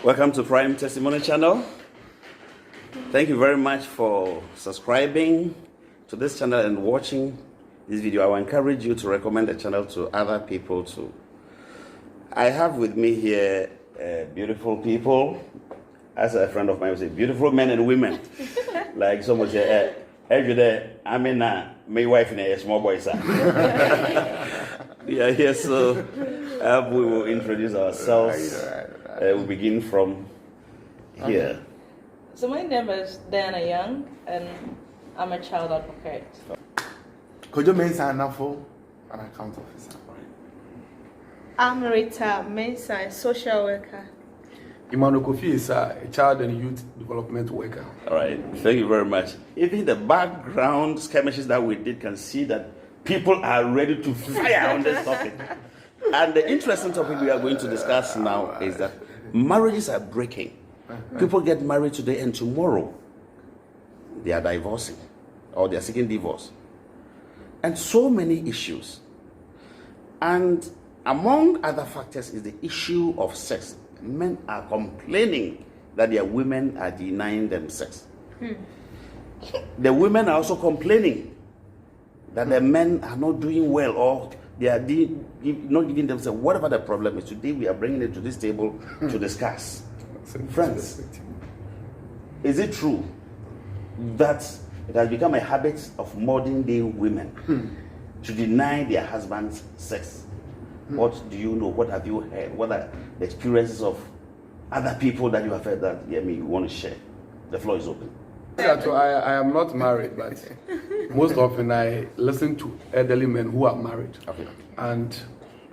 Welcome to Prime Testimony Channel. Thank you very much for subscribing to this channel and watching this video. I will encourage you to recommend the channel to other people too. I have with me here beautiful people. As a friend of mine would say, beautiful men and women. Like someone say, every day, I mean, my wife and a small boy, son. Yeah, here, so we will introduce ourselves. We'll begin from here. So my name is Diana Young, and I'm a child advocate. Could you mention an account officer? I'm marital, a social worker. Emmanuel Kofi is a child and youth development worker. All right, thank you very much. Even the background skirmishes that we did can see that people are ready to fire on this topic. And the interesting topic we are going to discuss now is that marriages are breaking. People get married today and tomorrow they are divorcing or they are seeking divorce. And so many issues. And among other factors is the issue of sex. Men are complaining that their women are denying them sex. The women are also complaining that the men are not doing well or they are not giving themselves whatever the problem is. Today we are bringing it to this table to discuss. Friends, is it true that it has become a habit of modern day women to deny their husbands sex? What do you know? What have you heard? What are the experiences of other people that you have heard that you want to share? The floor is open. I am not married, but most often I listen to elderly men who are married. Okay. And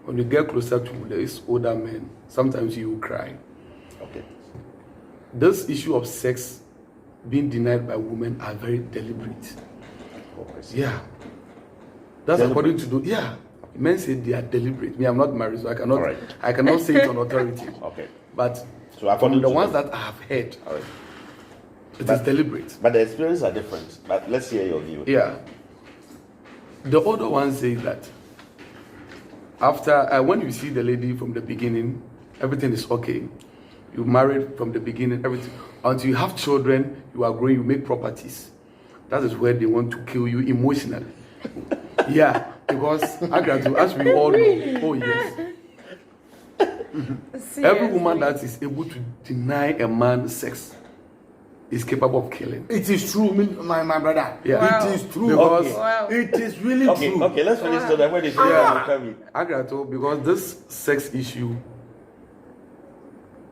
when you get closer to these older men, sometimes you will cry. Okay. This issue of sex being denied by women are very deliberate. Yeah. That's according to men say they are deliberate. Me, I'm not married, so I cannot say it on authority. Okay. But so according from the to ones that I have heard, it is deliberate. But the experiences are different. But let's hear your view. Yeah. The older ones say that after when you see the lady from the beginning, everything is okay. You married from the beginning, everything. Until you have children, you are growing, you make properties. That is where they want to kill you emotionally. Yeah, because as we all know, oh yes. Every woman that is able to deny a man sex is capable of killing. It is true, my brother. Yeah. Wow. It is true. Because it is really true. Okay, let's finish so that when they finish, will come in. Agrato, because this sex issue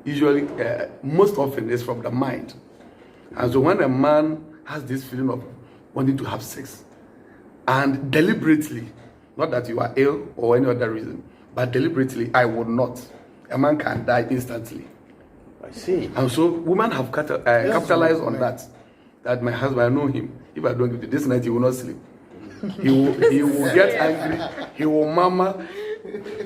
usually, most often is from the mind. And so when a man has this feeling of wanting to have sex, and deliberately, not that you are ill or any other reason, but deliberately, I would not. A man can die instantly. I see. And so women have capitalized on that. That my husband, I know him. If I don't give it this night, he will not sleep. He will get angry. He will murmur.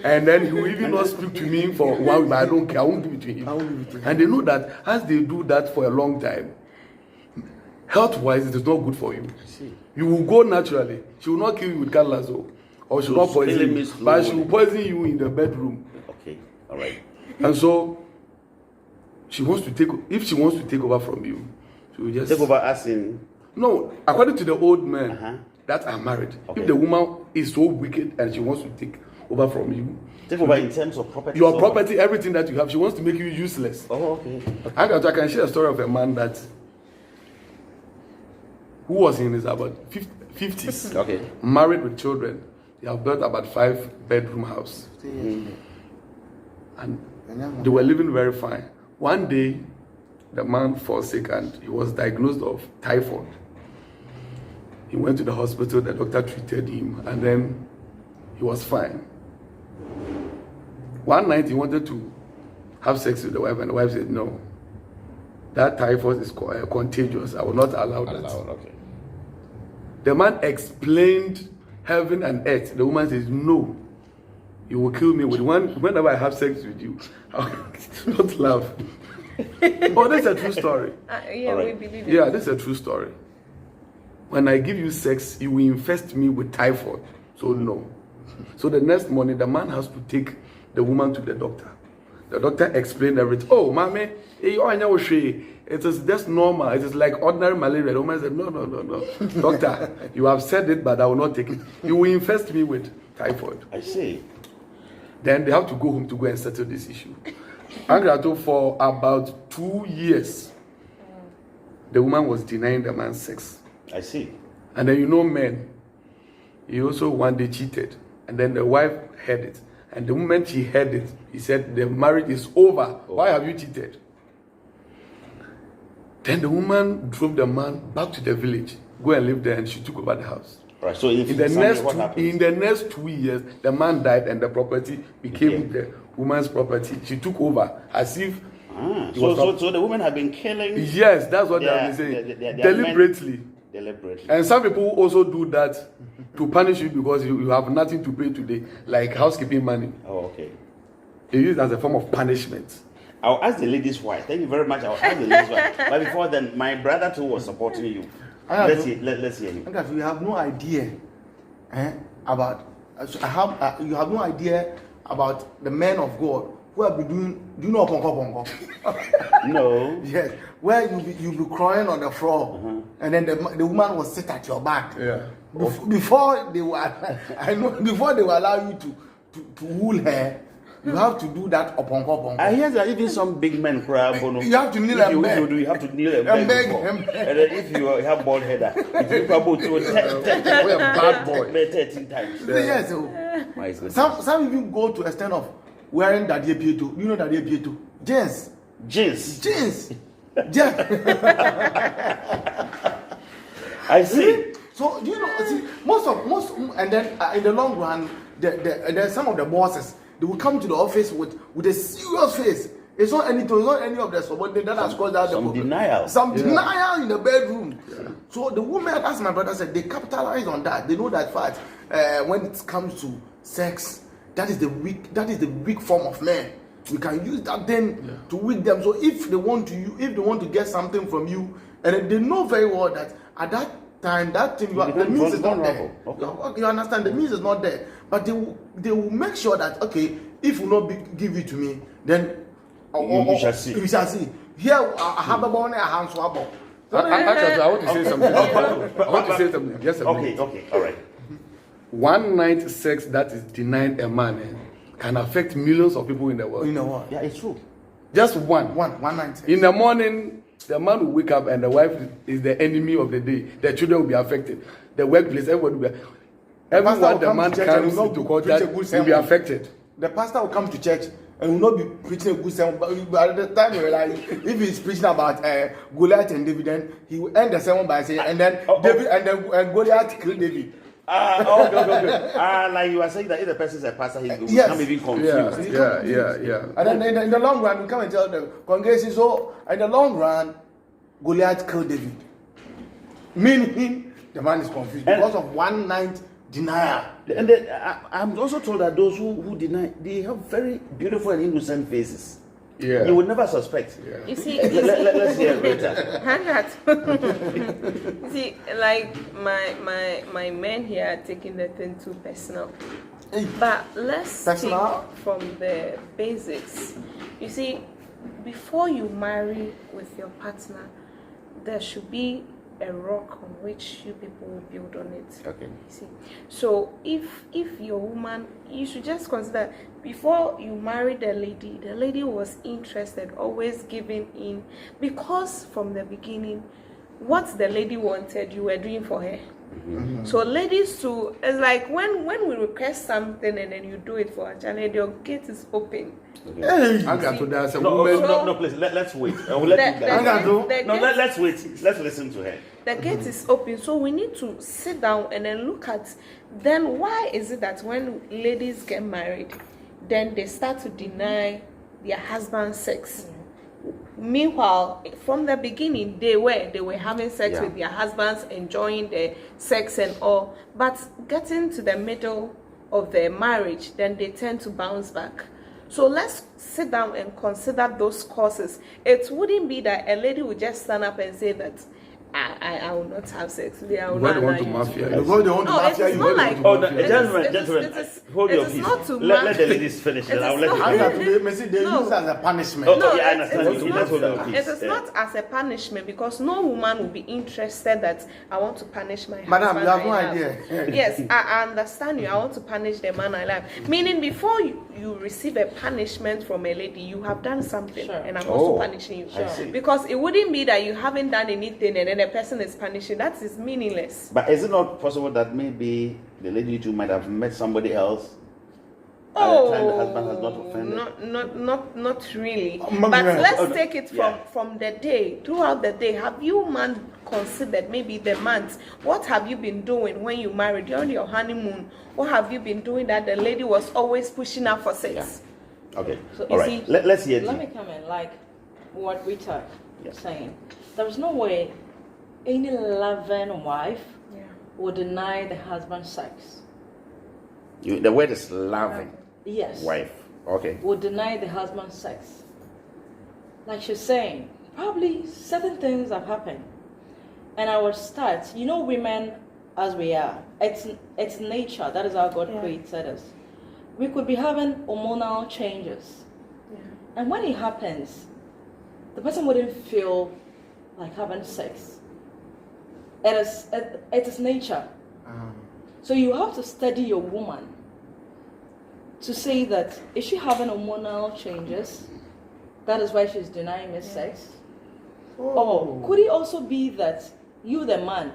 And then he will even not speak to me for 1 week, but I don't care. I won't give it to him. And they know that as they do that for a long time, health-wise, it is not good for you. You will go naturally. She will not kill you with candles, or she will not poison you, but she will poison you in the bedroom. Okay, all right. And so, if she wants to take over from you, she will just take over us in. No, according to the old men that are married, if the woman is so wicked and she wants to take over from you, take over in terms of property. Your property, everything that you have, she wants to make you useless. Oh, okay. I can share a story of a man that who was in his about 50s, okay, married with children. They have built about 5-bedroom house, and they were living very fine. One day, the man fell sick and he was diagnosed of typhoid. He went to the hospital. The doctor treated him, and then he was fine. One night, he wanted to have sex with the wife, and the wife said, "No, that typhoid is contagious. I will not allow that." Okay. The man explained heaven and earth. The woman says, "No, you will kill me whenever I have sex with you." Don't laugh. Oh, that's a true story. We believe it. Yeah, this is a true story. When I give you sex, you will infest me with typhoid. So no. So the next morning, the man has to take the woman to the doctor. The doctor explained everything. Oh, mommy, it is just normal. It is like ordinary malaria. The woman said, no. Doctor, you have said it, but I will not take it. You will infest me with typhoid. I see. Then they have to go home to go and settle this issue. And for about 2 years, the woman was denying the man sex. I see. And then men, he also one day cheated. And then the wife heard it. And the moment she heard it, he said, the marriage is over. Oh. Why have you cheated? Then the woman drove the man back to the village, go and live there, and she took over the house. Right. So in the next 2 years, the man died and the property became the woman's property. She took over as if. So the women have been killing. Yes, that's what they have been saying. Deliberately. And some people also do that to punish you because you have nothing to pay today, like housekeeping money. Oh, okay. They use it as a form of punishment. I'll ask the lady's wife. Thank you very much. I'll ask the lady's wife. But before then, my brother too was supporting you. Let's hear him. You have no idea about. You have no idea about the men of God who have been doing. Do you know ponko? No. Yes. Where you be crying on the floor, and then the woman will sit at your back. Yeah. Before they will, before they will allow you to wool her. You have to do that upon. I hear that even some big men cry. You have to kneel and beg. You have to kneel and beg. And then if you have bald head, if you probably to a bad boy 13 times. Yes. Some even go to extent of wearing that Pieto. You know that Pieto? Jeans. I see. So most and then in the long run, then some of the bosses. They will come to the office with a serious face. It's not any of the subordinates that has caused that. Some denial. Denial in the bedroom. Yeah. So the women, as my brother said, they capitalize on that. They know that fact. When it comes to sex, that is the weak form of men. We can use that then to weak them. So if they want to get something from you, and they know very well that at that time that thing the means is not there. Okay. You understand? The means is not there. But they will make sure that if you not give it to me, then you shall see. You shall see. Here I have a bone, I have swabble. Actually, I want to say something. Yes, okay, all right. One night sex that is denied a man can affect millions of people in the world. You know what? Yeah, it's true. Just one night sex. In the morning, the man will wake up and the wife is the enemy of the day. The children will be affected. The workplace, everyone will be. Everyone the man comes to court that will be affected. The pastor will come to church and will not be preaching a good sermon. But at the time, if he's preaching about Goliath and David, then he will end the sermon by saying, and then David and Goliath killed David. Like you are saying that if the person is a pastor, he will become even confused. Yeah. And then in the long run, we come and tell the congregation, so in the long run, Goliath killed David. Meaning the man is confused because of one night denial. And then, I'm also told that those who deny, they have very beautiful and innocent faces. Yeah. You would never suspect. Yeah. You see, let's hear Rita. Hang on. You see, like my men here are taking the thing too personal. But let's take from the basics. You see, before you marry with your partner, there should be a rock on which you people will build on it. Okay. You see, so if your woman, you should just consider before you marry the lady was interested, always giving in, because from the beginning, what the lady wanted, you were doing for her. Mm-hmm. So ladies too, it's like when we request something and then you do it for a child, your gate is open. Okay. No, please. Let's wait. Let's wait. Let's listen to her. The gate is open, so we need to sit down and then look at. Then why is it that when ladies get married, then they start to deny their husband sex? Meanwhile, from the beginning, they were having sex with their husbands, enjoying the sex and all. But getting to the middle of their marriage, then they tend to bounce back. So let's sit down and consider those causes. It wouldn't be that a lady would just stand up and say that I will not have sex today. I will Why not they want allow to you mafia? Because they want to No, mafia it's you. not like. Oh, no, It is- gentlemen, hold your it is peace. not to Let the ladies finish. Then It I'll is let you not- And finish. that they No. use it as a punishment. Okay, No, I it understand. is You not, let's hold your peace. it is not as a punishment because no woman will be interested that I want to punish my Madam, husband. you have no I love. idea. Yes, I understand you. I want to punish the man I love. Meaning, before you receive a punishment from a lady, you have done something, Sure. and I'm Oh, also punishing you. I see. Because it wouldn't be that you haven't done anything and then the person is punishing. That is meaningless. But is it not possible that maybe the lady too might have met somebody else at the time the husband has not offended? Not really. Mama, But yeah. let's Oh, no. take it Yeah. from the day, throughout the day. Have you man considered maybe the months? What have you been doing when you married during your honeymoon? What have you been doing that the lady was always pushing out for sex? Okay. So, All you right. see, Let's hear Let it. me come in, like what Rita Yeah. was saying. There is no way any loving wife Yeah. would deny the husband sex. The word is loving Yes. wife. Okay. Would deny the husband sex. Like she's saying, probably certain things have happened. And I would start, women as we are, it's nature. That is how God Yeah. created us. We could be having hormonal changes. Yeah. And when it happens, the person wouldn't feel like having sex. It is nature. So you have to study your woman to say that is she having hormonal changes? That is why she's denying me sex. Or could it also be that you, the man,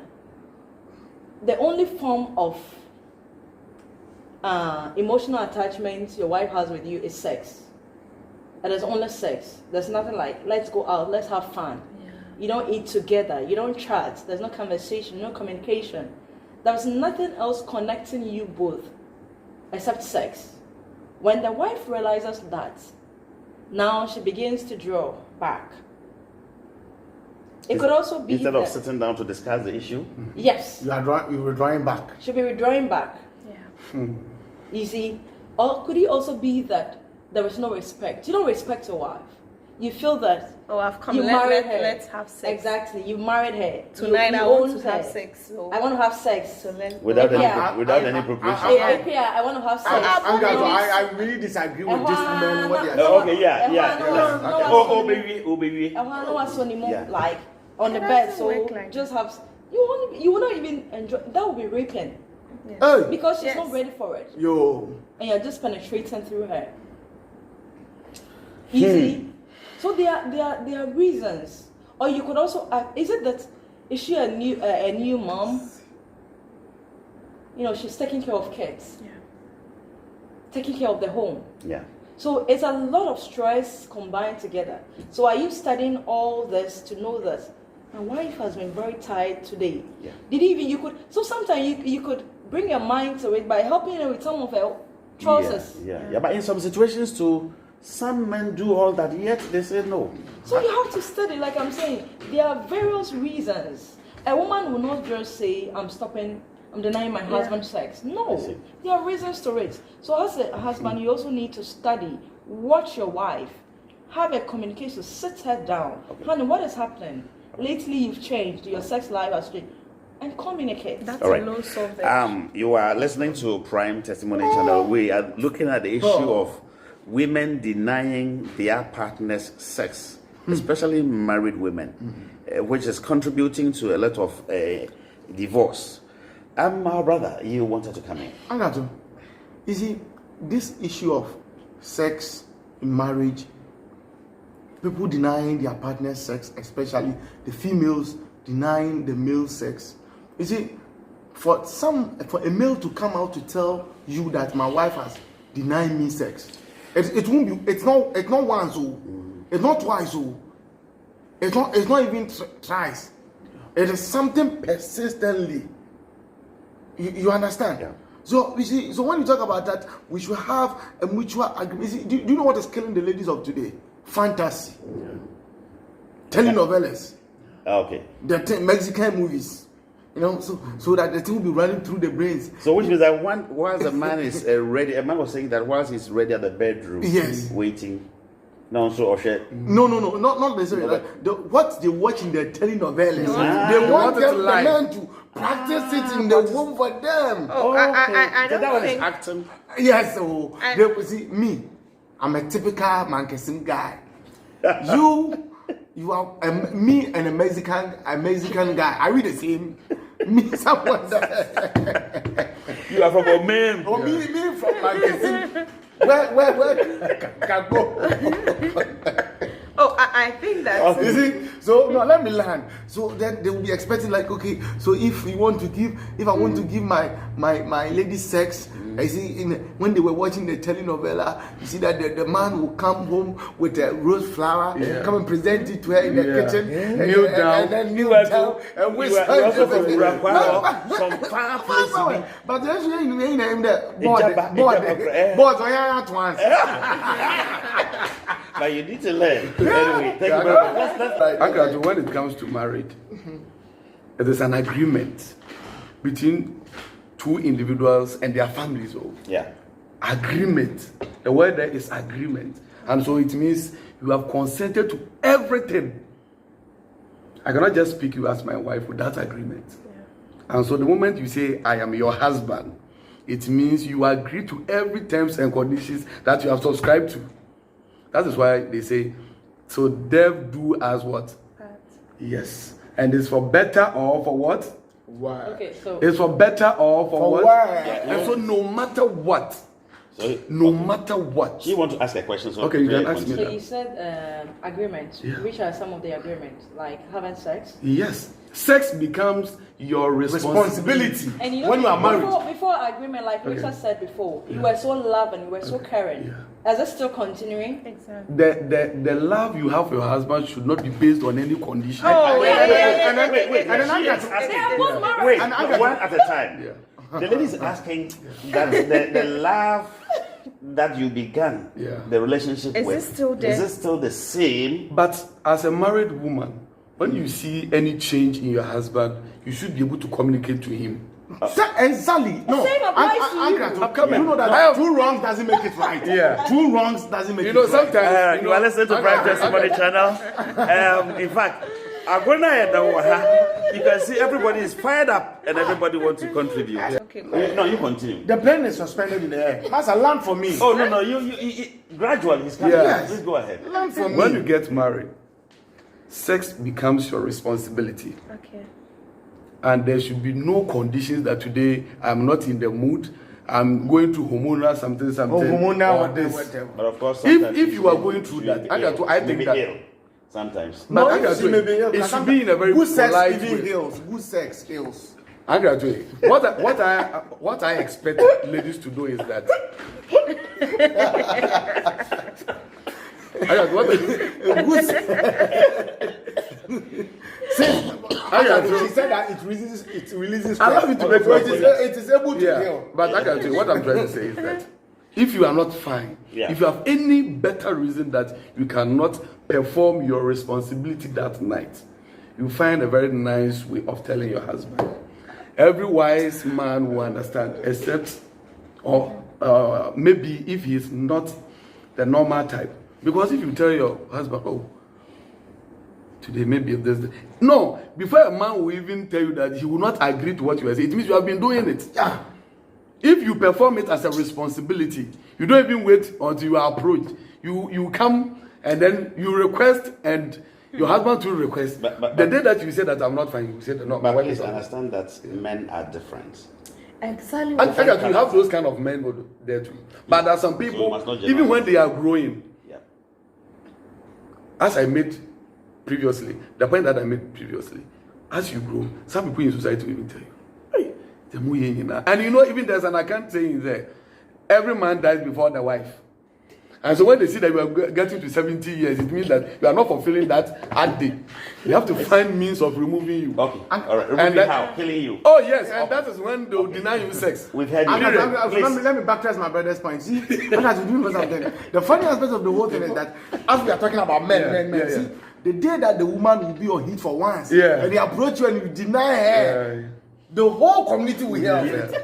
the only form of emotional attachment your wife has with you is sex? And there's only sex. There's nothing like, let's go out, let's have fun. Yeah. You don't eat together, you don't chat, there's no conversation, no communication. There's nothing else connecting you both except sex. When the wife realizes that, now she begins to draw back. It could also be Instead of that, sitting down to discuss the issue. yes, You were drawing back. she'll be withdrawing back. Yeah. You see, or could it also be that there is no respect? You don't respect your wife. You feel that Oh, I've come. you married her. Let's have sex. Exactly, you married her. Tonight you I want owned to have her. sex. So I want to have sex. So let's Without Yeah. any preparation. Yeah, I want to have sex. I really disagree with this woman. What they are saying. Oh, okay, yeah. Okay. Oh, baby. I want to know what's anymore, Yeah. like on the It bed. doesn't So work like just have. You will not even enjoy. That would be raping Hey, because she's Yes. not ready for it, yo. and you're just penetrating through her. Easy. So there are reasons, or you could also ask: is it that is she a new mom? She's taking care of kids, Yeah. taking care of the home. Yeah. So it's a lot of stress combined together. So are you studying all this to know that my wife has been very tired today? Yeah. So sometimes you could bring your mind to it by helping her with some of her choices. Yeah. But in some situations too, some men do all that, yet they say no. So you have to study, like I'm saying, there are various reasons. A woman will not just say, I'm denying my husband sex. I No, see. there are reasons to it. So as a husband, you also need to study, watch your wife, have a communication, sit her down. Honey, what is happening? Lately you've changed, your sex life has changed. And communicate. That's All right. alone solve the You are listening to Prime Testimony Channel. We are looking at the issue of women denying their partner's sex, especially married women, which is contributing to a lot of divorce. My brother, you wanted to come in. Angato, you see, this issue of sex in marriage, people denying their partner's sex, especially the females denying the male sex. You see, for a male to come out to tell you that my wife has denied me sex, it won't be. It's not once, it's not twice, it's not even thrice. It is something persistently. You understand? Yeah. So you see, so when you talk about that, we should have a mutual agreement. You see, do you know what is killing the ladies of today? Fantasy, telenovelas, Okay. Mexican movies. So that the thing will be running through the brains. So which means that whilst a man is ready, a man was saying that whilst he's ready at the bedroom, Yes. waiting, No, so No, not necessarily. What they watch in the telenovelas, they want want it the live. men to practice it in the womb for them. Oh, I So don't that one is think. acting. Yes, so they see me. I'm a typical Mankesim guy. You are me and a Mexican guy. Are we the same? Me, someone that You are from Oman. or me from Mankesim. Where can go? Oh, I think that. You see, so no, let me learn. So then they will be expecting like, okay, so if I want to give my lady sex, I see when they were watching the telenovela, you see that the man will come home with a rose flower, come and present it to her in the kitchen, Kneel down. and then kneel You are down too- and you whisper. are also from No, Uruguay, some far place. but actually in the Ijaba, board at once. But you need to learn. Anyway, thank you very much. Let's Uncle, when it comes to marriage, it is an agreement between two individuals and their families. Oh, yeah. agreement. The word there is agreement, and so it means you have consented to everything. I cannot just speak you as my wife without agreement. And so the moment you say I am your husband, it means you agree to every terms and conditions that you have subscribed to. That is why they say, so dev do as what? Yes. And it's for better or for what? Why? Okay, so It's for better or for what? why? And so no matter what, So no matter what. you want to ask a question? So Okay, you can Claire, ask me continue. so you said agreements. Yeah. Which are some of the agreements? Like having sex. Yes. Sex becomes your responsibility. And you know, When you are married. before agreement, like Richard said before, you were so loving, you were so caring. Yeah. Is it still continuing? Exactly. The love you have for your husband should not be based on any condition. Oh, Wait, and then and then I she got is to- asking. They are both married. Wait, And I no, got- one at a time. Yeah. The lady is asking that the love that you began the relationship Is with, it still there? is it still the same? But as a married woman, when you see any change in your husband, you should be able to communicate to him. Exactly. No. same applies to you. I'm coming. You know that I have- two wrongs doesn't make it right. Yeah. Two wrongs doesn't make You it know, right. sometimes You are listening to Prime Testimony Channel. In fact, you can see everybody is fired up and everybody wants to contribute. Okay, No, you continue. The plane is suspended in the air. That's a land for me. Oh no, you gradually he's coming. Yeah. Please go ahead. Land for when me. you get married, sex becomes your responsibility. okay. And there should be no conditions that today I'm not in the mood, I'm going through hormonal something. Hormonal, or this. whatever. But of course, sometimes If you are should going be- through should that, be I ill. think Should be that- ill sometimes. But I No, can she do may it. be ill. It should be in a very good sex polite even way. heals. Good sex heals. I graduate. What I expect ladies to do is that. Good she said that it releases stress. Allow me to make So my it point. is able to Yeah, heal. but I can tell you what I'm trying to say is that if you are not fine, Yeah. if you have any better reason that you cannot perform your responsibility that night, you find a very nice way of telling your husband. Every wise man will understand, except, or maybe if he is not the normal type. Because if you tell your husband, oh, today maybe this, no, before a man will even tell you that he will not agree to what you are saying, it means you have been doing it. Yeah. If you perform it as a responsibility, you don't even wait until you are approached. You come and then you request, and your husband will request. But- the day that you say that I'm not fine, you say that no. my But wife please is fine. understand that men are different. Exactly. And you have those kind of men there too. But there are some So you people, must not even when they are growing, Yeah. as I made previously, the point that I made previously, as you grow, some people in society will even tell you, hey, the more you know. And you know, even there's an account saying there, every man dies before the wife. And so when they see that you are getting to 70 years, it means that you are not fulfilling that hard day. You have to find means of removing you. Okay. All right. and Removing that- how? Killing you. Oh yes, and that is when they will deny you sex. We've heard you. Let me backtrace my brother's point. See, what has to do with something? The funny aspect of the whole thing is that as we are talking about men, Yeah, see, the day that the woman will be on hit for once, Yeah. and they approach you and you deny her, the whole community will hear of it.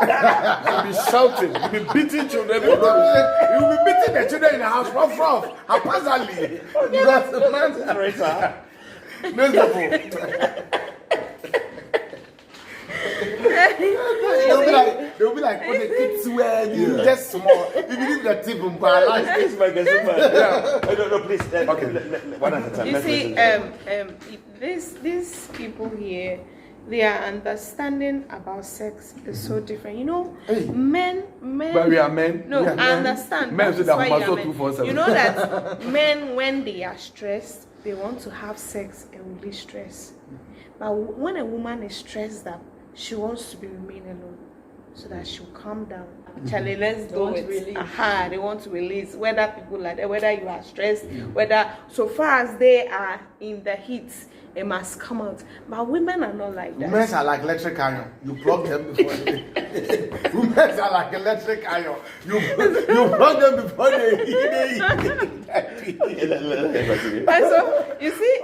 You'll be shouting. You'll be beating children. You will be beating the children in the house, rough, haphazardly. Because the man's miserable. They'll be like, what the kids wear, you just small. You believe that tip and paralyzed. No, please. Okay, one at a time. You see, these people here, their understanding about sex is so different. You know, men. But we are men. No, I understand. Men That say is that why must you are not men. 247. You know that men, when they are stressed, they want to have sex and release stress. But when a woman is stressed up, she wants to remain alone so that she'll calm down. Charlie, let's do it. They want to release. Whether people like that, whether you are stressed, whether so far as they are in the heat, it must come out. But women are not like that. Women are like electric iron. You plug them before they. Women are like electric iron. You plug them before they. But so you see,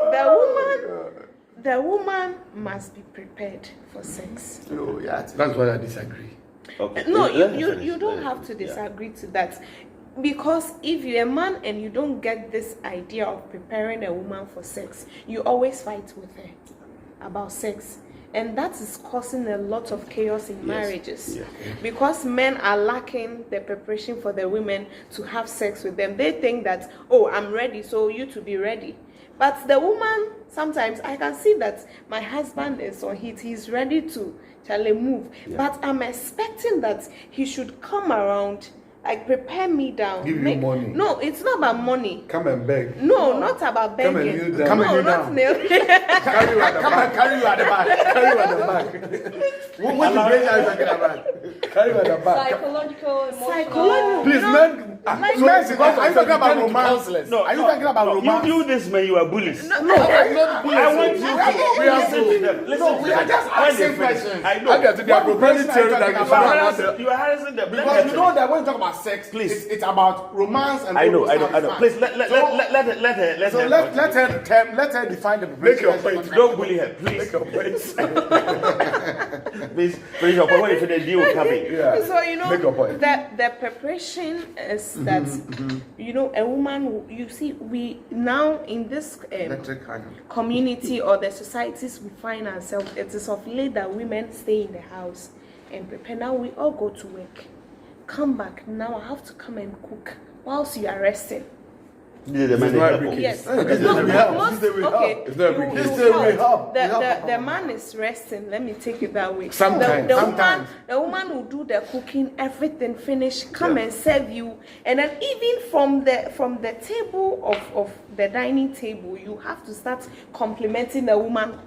the woman must be prepared for sex. Oh, yeah. That's why I disagree. Okay. No, you don't have to disagree to that. Because if you're a man and you don't get this idea of preparing a woman for sex, you always fight with her about sex. And that is causing a lot of chaos in marriages. Yes. Because men are lacking the preparation for the women to have sex with them. They think that, oh, I'm ready, so you to be ready. But the woman, sometimes I can see that my husband is on heat. He's ready to move. Yeah. But I'm expecting that he should come around, like prepare me down. Give you money. No, it's not about money. Come and beg. No, not about begging. Come and kneel down. Come and kneel not down. kneel. Carry you at the back. Carry you at the back. Carry you at the back. What the brain are you talking about? Carry you at the back. Psychological, emotional. Psychological. Please, men. So are you talking about romance? No, Are you talking about romance? You this man, you are bullies. No, I'm not bullies. I want you to listen to them. Listen No, to we them. are just When they asking finish, questions. I know. I get to the appropriate theory that you should not have You are harassing them. Because you know that when you talk about sex, Please. it's about romance and I know. romance. Please let her define the Make your point. Don't bully her, please. Make your point. Please, your point. When you finish, the deal will come in. Yeah. So you know Make your point. the preparation is that you know a woman. You see, we now in this electric iron. community or the societies we find ourselves, it is of late that women stay in the house and prepare. Now we all go to work, come back. Now I have to come and cook whilst you are resting. The man Yes. This is the way out. This is the way out. Okay. This is the way out. The man is resting. Let me take it that way. Sometimes. The woman will do the cooking, everything finished, come and serve you, and then even from the table of the dining table, you have to start complimenting the woman.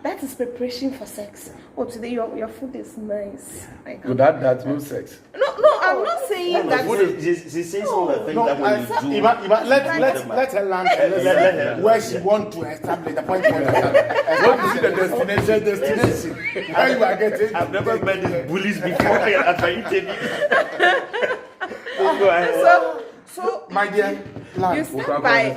That is preparation for sex. Oh, today your food is nice. Without that, no sex. No, I'm not saying that. She's saying some of the things No, that when you do. let her land where she want to establish the point. What is the destination? Where you are getting? I've never met these bullies before. After you take it. Go ahead. So My dear, you land. start by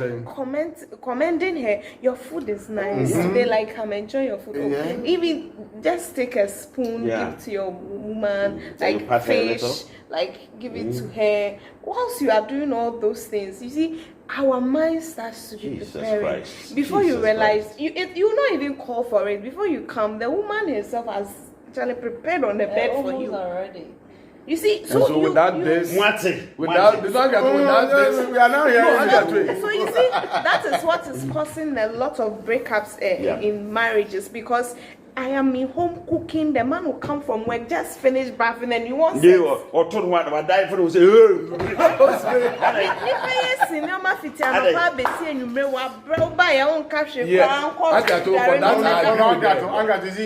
commending her. Your food is nice. They like come enjoy your food. Yeah. Even just take a spoon, give to your woman, like pat her a little. fish, like give it to her. Whilst you are doing all those things, you see, our mind starts to be Jesus preparing. Christ. Before you Jesus realize, Christ. you not even call for it. Before you come, the woman herself has actually prepared on the bed for you. Already. You see, And so without this, without this, We are now No, here. I got to it. So you see, that is what is causing a lot of breakups in marriages, because I am in home cooking. The man will come from work, just finish bathing, and you want sex. Or told what I die for say,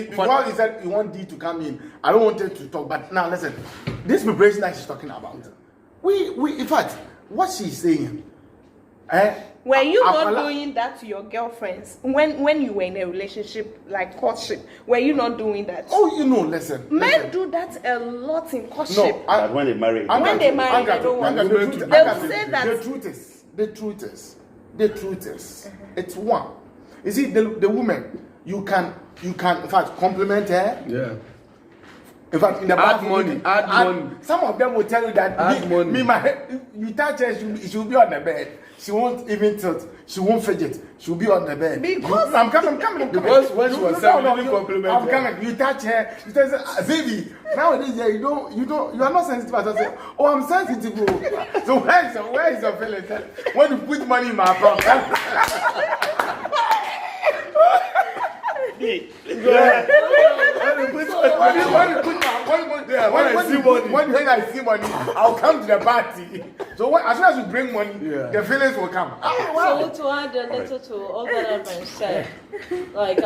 Because he said he want D to come in. I don't want it to talk, but now listen. This preparation that she's talking about, we in fact, what she's saying, Were you not doing that to your girlfriends when you were in a relationship, like courtship? Were you not doing that? Oh, listen. Men do that a lot in courtship. No, but when they marry, When they marry, they don't want to. They will say that. The truth is, it's one. You see, the woman, you can in fact compliment her. Yeah. In fact, in the Add bathroom, money, add money. Some of them will tell you that Add money. you touch her, she will be on the bed. She won't even tilt. She won't fidget. She will be on the bed. Because I'm coming. Because when she was saying, you didn't compliment I'm her. coming. You touch her. You tell her, baby. Nowadays, yeah, you are not sensitive. I say, oh, I'm sensitive. Oh. So where is your feelings? When you put money in my account. When I see money, I'll come to the party. So as soon as you bring money, the feelings will come. So to add a little to all that have been said, like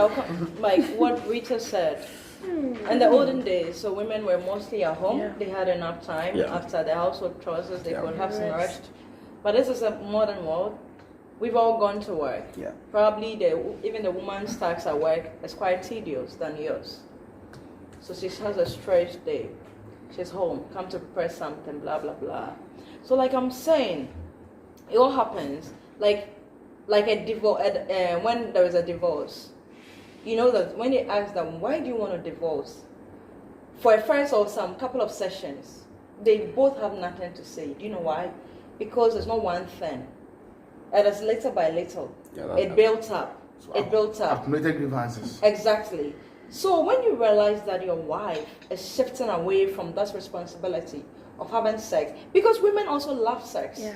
what Rita said, in the olden days, so women were mostly at home. Yeah. They had enough time after the household chores. They could have some Rest. rest. But this is a modern world. We've all gone to work. Yeah. Probably even the woman's task at work is quite tedious than yours. So she has a stressed day. She's home, come to prepare something, blah blah blah. So like I'm saying, it all happens like a divorce. When there is a divorce, you know that when they ask them why do you want to divorce, for a first or some couple of sessions, they both have nothing to say. Do you know why? Because there's not one thing. It is little by little. It built up. It built up. Accumulated grievances. Exactly. So when you realize that your wife is shifting away from that responsibility of having sex, because women also love sex. Yeah.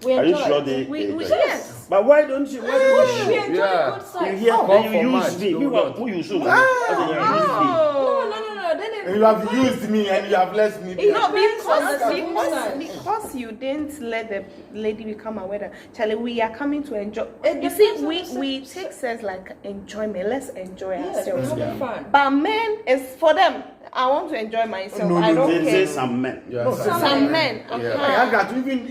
We Are you enjoy sure it. they? Yes. But why don't you? Why don't We you? enjoy Yeah. good You sex. hear? Call Then for you match, use me. no Me, doubt. who you should? No. Then You have used me and you have left me. It No, depends on the because circumstance. you didn't let the lady become aware that Charlie, we are coming to enjoy. It You see, depends on the we take sex like enjoyment. Let's enjoy Yes, we're ourselves. having fun. But men, is for them. I want to enjoy myself. No, I don't Say care. some men. Yeah, No, some- Some men. I got even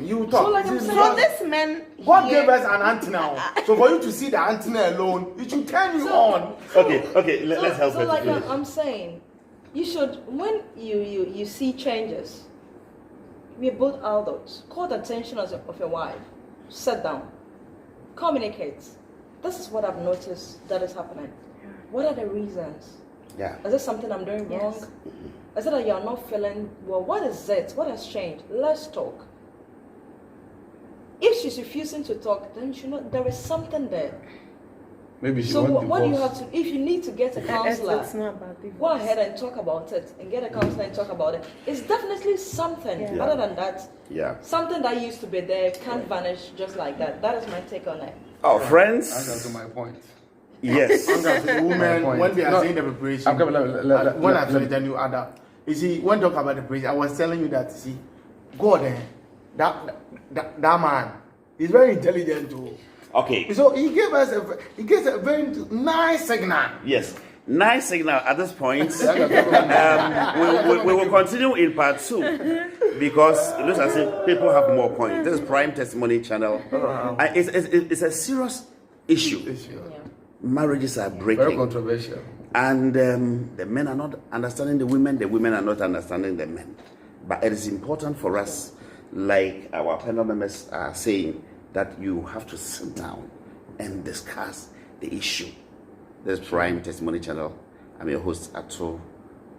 you talk. So like I'm This is saying- So what- this man. God here- gave us an antenna. So for you to see the antenna alone, it should turn you on. Okay. Let's help So her. like to I'm saying, you should when you see changes. We're both adults. Call the attention of your wife. Sit down. Communicate. This is what I've noticed that is happening. What are the reasons? Yeah. Is there something I'm doing wrong? Yes. Is it that you're not feeling well? What is it? What has changed? Let's talk. If she's refusing to talk, then you know there is something there. Maybe she So wants what do you divorce. have to? If you need to get a counselor, It's not about divorce. go ahead and talk about it and get a counselor and talk about it. It's definitely something. Yeah. Other than that, Yeah. something that used to be there can't vanish just like that. That is my take on it. Oh, That's friends. to my point. Yes. The women, point. when they are No, saying the preparation, I'm coming, when I let- finish, then you add up. You see, when talk about the preparation, I was telling you that, see, God, that man is very intelligent too. Okay. So he gave us a very nice signal. Yes. Nice signal at this point. We will continue in part 2 because it looks as if people have more points. This is Prime Testimony Channel. It's a serious issue. Yeah. Marriages are Very breaking. controversial. And the men are not understanding the women are not understanding the men. But it is important for us, like our panel members are saying, that you have to sit down and discuss the issue. This is Prime Testimony Channel. I'm your host, Ato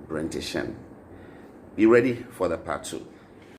Brentishan. Be ready for the part 2.